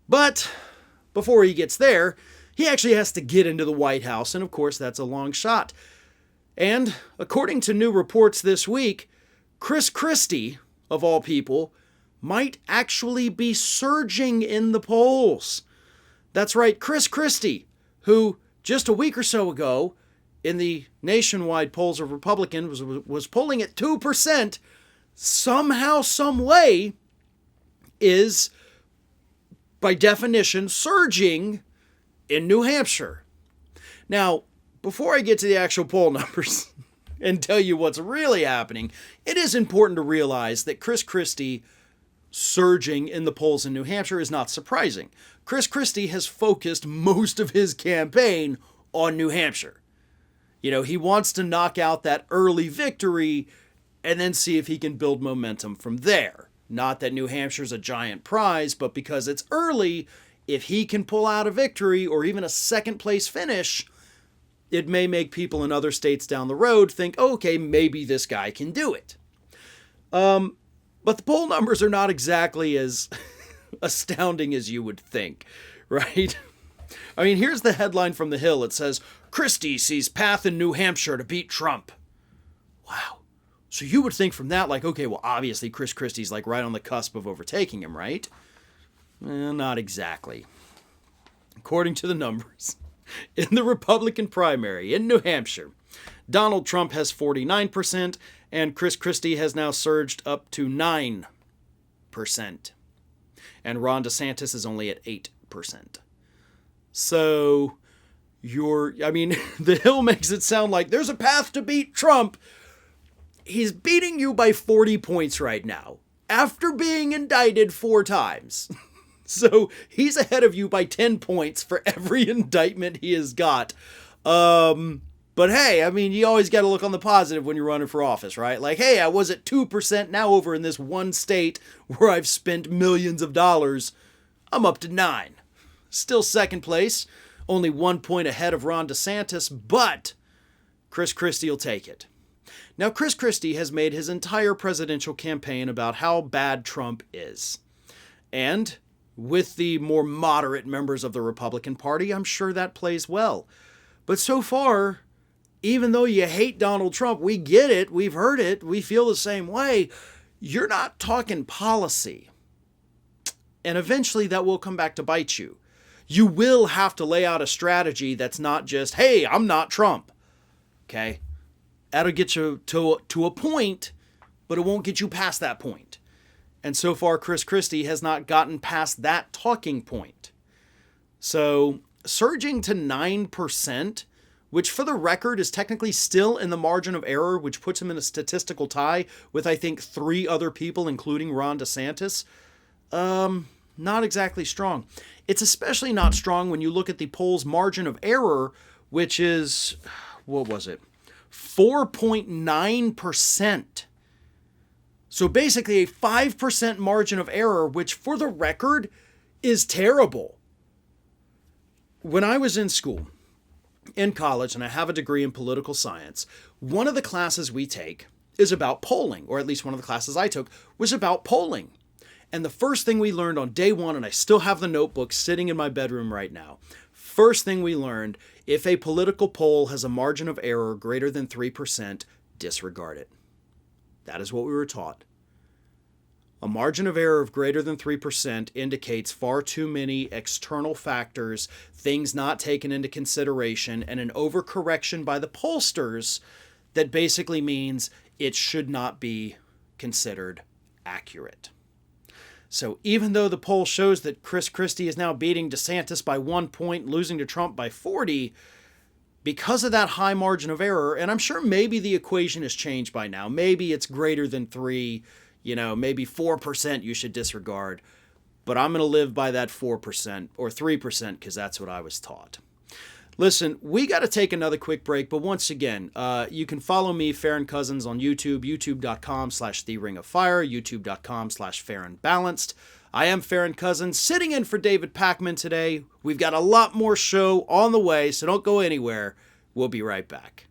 But before he gets there, he actually has to get into the White House, and of course that's a long shot. And according to new reports this week, Christie, of all people, might actually be surging in the polls. That's right, Christie, who just a week or so ago in the nationwide polls of Republicans was polling at 2%, somehow, some way is, by definition, surging in New Hampshire. Now, before I get to the actual poll numbers and tell you what's really happening, it is important to realize that Christie surging in the polls in New Hampshire is not surprising. Christie has focused most of his campaign on New Hampshire. You know, he wants to knock out that early victory and then see if he can build momentum from there. Not that New Hampshire's a giant prize, but because it's early, if he can pull out a victory or even a second place finish, it may make people in other states down the road think, oh, okay, maybe this guy can do it. But the poll numbers are not exactly as astounding as you would think, right? I mean, here's the headline from The Hill. It says, Christie sees path in New Hampshire to beat Trump. Wow. So you would think from that, like, okay, well, obviously Christie's like right on the cusp of overtaking him, right? Well, not exactly. According to the numbers, in the Republican primary in New Hampshire, Donald Trump has 49%, and Christie has now surged up to 9%. And Ron DeSantis is only at 8%. So, the Hill makes it sound like there's a path to beat Trump. He's beating you by 40 points right now, after being indicted 4 times. So, he's ahead of you by 10 points for every indictment he has got. But hey, I mean, you always got to look on the positive when you're running for office, right? Like, hey, I was at 2%, now over in this one state where I've spent millions of dollars, I'm up to 9. Still second place, only 1 point ahead of Ron DeSantis, but Christie will take it. Now, Christie has made his entire presidential campaign about how bad Trump is. And with the more moderate members of the Republican Party, I'm sure that plays well. But so far, even though you hate Donald Trump, we get it, we've heard it, we feel the same way, you're not talking policy. And eventually that will come back to bite you. You will have to lay out a strategy that's not just, hey, I'm not Trump. Okay? That'll get you to a point, but it won't get you past that point. And so far, Christie has not gotten past that talking point. So, surging to 9%, which for the record is technically still in the margin of error, which puts him in a statistical tie with, I think, 3 other people, including Ron DeSantis, not exactly strong. It's especially not strong when you look at the poll's margin of error, which is, 4.9%. So basically a 5% margin of error, which for the record is terrible. When I was in school, in college, and I have a degree in political science, one of the classes we take is about polling, or at least one of the classes I took was about polling. And the first thing we learned on day 1, and I still have the notebook sitting in my bedroom right now, first thing we learned, if a political poll has a margin of error greater than 3%, disregard it. That is what we were taught. A margin of error of greater than 3% indicates far too many external factors, things not taken into consideration, and an overcorrection by the pollsters that basically means it should not be considered accurate. So even though the poll shows that Christie is now beating DeSantis by 1 point, losing to Trump by 40, because of that high margin of error, and I'm sure maybe the equation has changed by now. Maybe it's greater than 3, maybe 4% you should disregard. But I'm going to live by that 4% or 3% because that's what I was taught. Listen, we got to take another quick break, but once again, you can follow me, Farron Cousins, on YouTube, youtube.com/TheRingOfFire, youtube.com/FarronBalanced. I am Farron Cousins, sitting in for David Pakman today. We've got a lot more show on the way, so don't go anywhere. We'll be right back.